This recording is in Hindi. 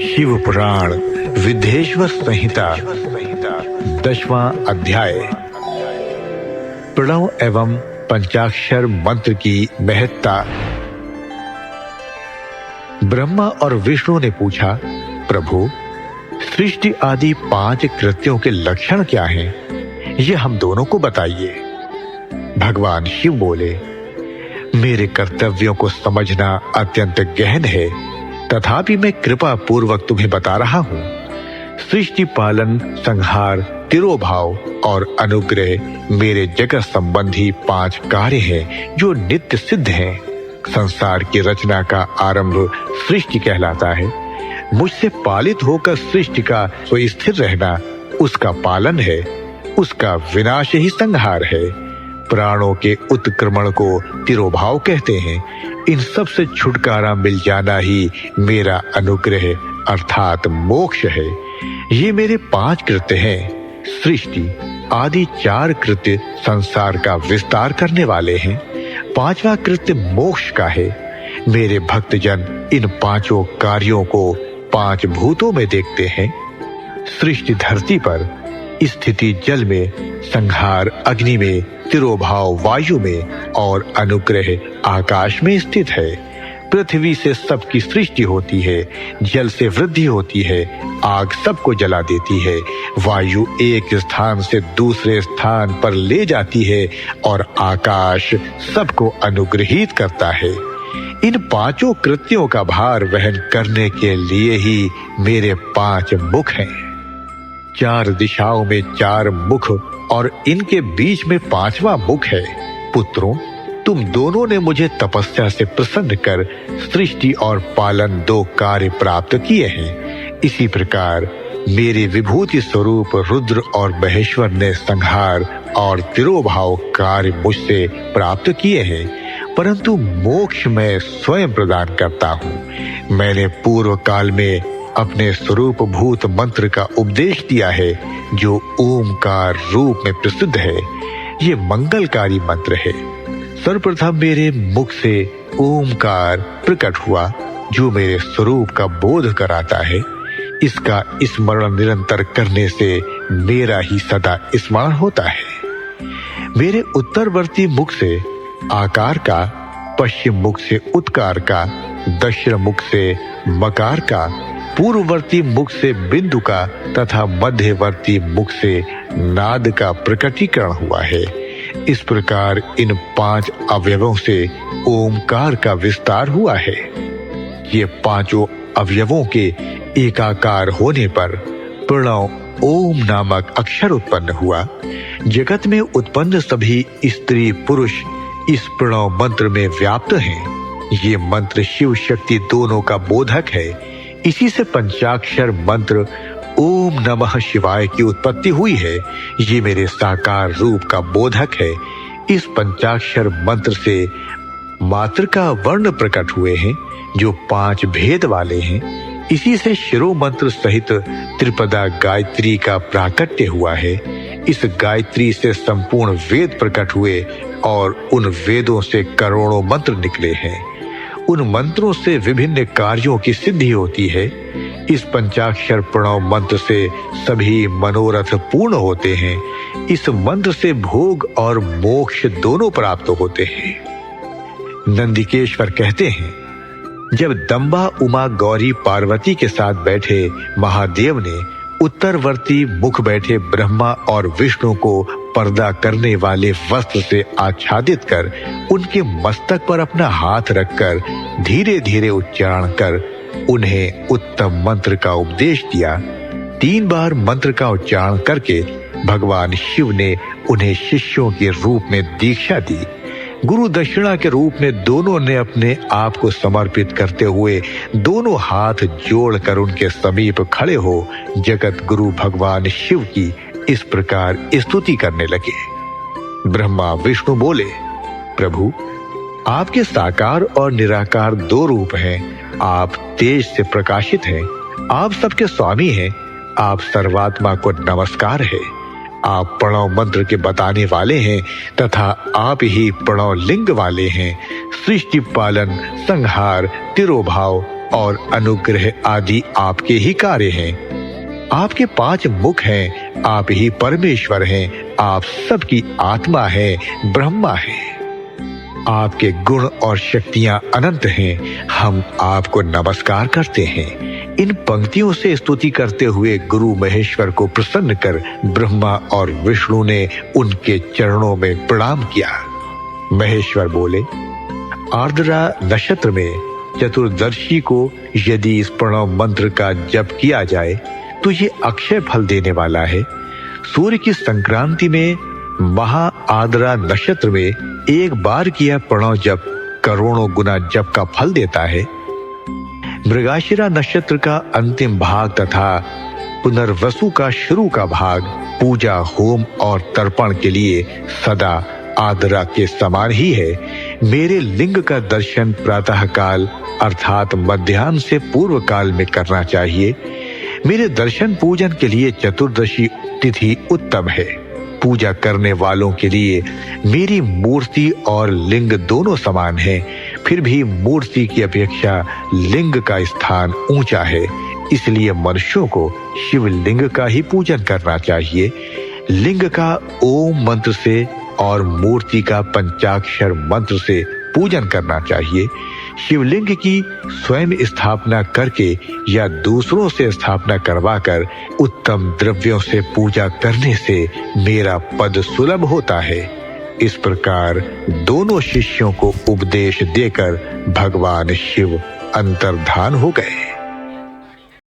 शिव पुराण विद्येश्वर संहिता 10वां अध्याय। प्रणव एवं पंचाक्षर मंत्र की महत्ता। ब्रह्मा और विष्णु ने पूछा, प्रभु, सृष्टि आदि 5 कृत्यों के लक्षण क्या हैं? ये हम दोनों को बताइए। भगवान शिव बोले, मेरे कर्तव्यों को समझना अत्यंत गहन है, तथापि मैं कृपा पूर्वक तुम्हें बता रहा हूं। सृष्टि पालन, संहार, तिरोभाव और अनुग्रह मेरे जगत संबंधी 5 कार्य हैं जो नित्य सिद्ध हैं। संसार की रचना का आरंभ सृष्टि कहलाता है। मुझसे पालित होकर सृष्टि का स्थिर रहना उसका पालन है, उसका विनाश ही संहार है। प्राणों के उत्क्रमण को तिरोभाव कहते हैं। इन सब से छुटकारा मिल जाना ही मेरा अनुग्रह अर्थात मोक्ष है। ये मेरे 5 कृत्य हैं। सृष्टि आदि 4 कृत्य संसार का विस्तार करने वाले हैं। 5वां कृत्य मोक्ष का है। मेरे भक्तजन इन 5 कार्यों को 5 भूतों में देखते हैं। सृष्टि धरती पर, स्थिति जल में, संहार अग्नि में, तिरोभाव वायु में और अनुग्रह आकाश में स्थित है। पृथ्वी से सबकी सृष्टि होती है, जल से वृद्धि होती है, आग सबको जला देती है, वायु एक स्थान से दूसरे स्थान पर ले जाती है और आकाश सबको अनुग्रहित करता है। इन 5 कृत्यों का भार वहन करने के लिए ही मेरे 5 मुख हैं। 4 दिशाओं में 4 मुख और इनके बीच में 5वां मुख है। पुत्रों, तुम दोनों ने मुझे तपस्या से प्रसन्न कर सृष्टि और पालन 2 कार्य प्राप्त किए हैं। इसी प्रकार मेरे विभूति स्वरूप रुद्र और महेश्वर ने संहार और तिरोभाव कार्य मुझसे प्राप्त किए हैं, परंतु मोक्ष मैं स्वयं प्रदान करता हूँ। मैंने पूर्व काल में अपने स्वरूप भूत मंत्र का उपदेश दिया है, जो ओमकार रूप में प्रसिद्ध है। ये मंगलकारी मंत्र है। सर्वप्रथम मेरे मुख से ओमकार प्रकट हुआ, जो मेरे स्वरूप का बोध कराता है। इसका स्मरण निरंतर करने से मेरा ही सदा स्मरण होता है। मेरे उत्तरवर्ती मुख से आकार का, पश्चिम मुख से उत्कार का, दक्षिण मुख से मकार का, पूर्ववर्ती मुख से बिंदु का तथा मध्यवर्ती मुख से नाद का प्रकटीकरण हुआ है। इस प्रकार इन 5 अवयवों से ओमकार का विस्तार हुआ है। ये 5 अवयवों के एकाकार होने पर प्रणव ओम नामक अक्षर उत्पन्न हुआ। जगत में उत्पन्न सभी स्त्री पुरुष इस प्रणव मंत्र में व्याप्त हैं। ये मंत्र शिव शक्ति दोनों का बोधक है। इसी से पंचाक्षर मंत्र ओम नमः शिवाय की उत्पत्ति हुई है। ये मेरे साकार रूप का बोधक है। इस पंचाक्षर मंत्र से मात्र का वर्ण प्रकट हुए हैं, जो 5 भेद वाले हैं। इसी से शिरो मंत्र सहित त्रिपदा गायत्री का प्राकट्य हुआ है। इस गायत्री से संपूर्ण वेद प्रकट हुए और उन वेदों से करोड़ों मंत्र निकले हैं। उन मंत्रों से विभिन्न कार्यों की सिद्धि होती है। इस पंचाक्षर प्रणव मंत्र से सभी मनोरथ पूर्ण होते हैं। इस मंत्र से भोग और मोक्ष दोनों प्राप्त होते हैं। नंदिकेश्वर कहते हैं, जब दंबा उमा गौरी पार्वती के साथ बैठे महादेव ने उत्तरवर्ती मुख बैठे ब्रह्मा और विष्णु को पर्दा करने वाले वस्त्र से आच्छादित कर उनके मस्तक पर अपना हाथ रखकर धीरे धीरे उच्चारण कर उन्हें उत्तम मंत्र का उपदेश दिया। 3 बार मंत्र का उच्चारण करके भगवान शिव ने उन्हें शिष्यों के रूप में दीक्षा दी। गुरु दक्षिणा के रूप में दोनों ने अपने आप को समर्पित करते हुए दोनों हाथ जोड़कर उनके समीप खड़े हो जगत गुरु भगवान शिव की इस प्रकार स्तुति करने लगे। ब्रह्मा विष्णु बोले, प्रभु, आपके साकार और निराकार 2 रूप हैं। आप तेज से प्रकाशित हैं। आप सबके स्वामी हैं। आप सर्वात्मा को नमस्कार है। आप प्रणव मंत्र के बताने वाले हैं तथा आप ही प्रणव लिंग वाले हैं। सृष्टि पालन, संहार, तिरोभाव और अनुग्रह आदि आपके ही कार्य हैं। आपके 5 मुख हैं, आप ही परमेश्वर हैं, आप सबकी आत्मा है, ब्रह्मा है। आपके गुण और शक्तियां अनंत हैं, हम आपको नमस्कार करते हैं। इन पंक्तियों से स्तुति करते हुए गुरु महेश्वर को प्रसन्न कर ब्रह्मा और विष्णु ने उनके चरणों में प्रणाम किया। महेश्वर बोले, आर्द्रा नक्षत्र में चतुर्दशी को यदि इस प्रणव मंत्र का जप किया जाए तो ये अक्षय फल देने वाला है। सूर्य की संक्रांति में महा आर्द्रा नक्षत्र में एक बार किया प्रणव जप करोड़ों गुना जप का फल देता है। मृगशिरा नक्षत्र का अंतिम भाग तथा पुनर्वसु का शुरू का भाग पूजा, होम और तर्पण के लिए सदा आर्द्रा के समान ही है। मेरे लिंग का दर्शन प्रातः काल अर्थात मध्याह्न से पूर्व काल में करना चाहिए। मेरे दर्शन पूजन के लिए चतुर्दशी तिथि उत्तम है। पूजा करने वालों के लिए मेरी मूर्ति और लिंग दोनों समान हैं, फिर भी मूर्ति की अपेक्षा लिंग का स्थान ऊंचा है, इसलिए मनुष्यों को शिवलिंग का ही पूजन करना चाहिए। लिंग का ओम मंत्र से और मूर्ति का पंचाक्षर मंत्र से पूजन करना चाहिए। शिवलिंग की स्वयं स्थापना करके या दूसरों से स्थापना करवाकर उत्तम द्रव्यों से पूजा करने से मेरा पद सुलभ होता है। इस प्रकार दोनों शिष्यों को उपदेश देकर भगवान शिव अंतर्धान हो गए।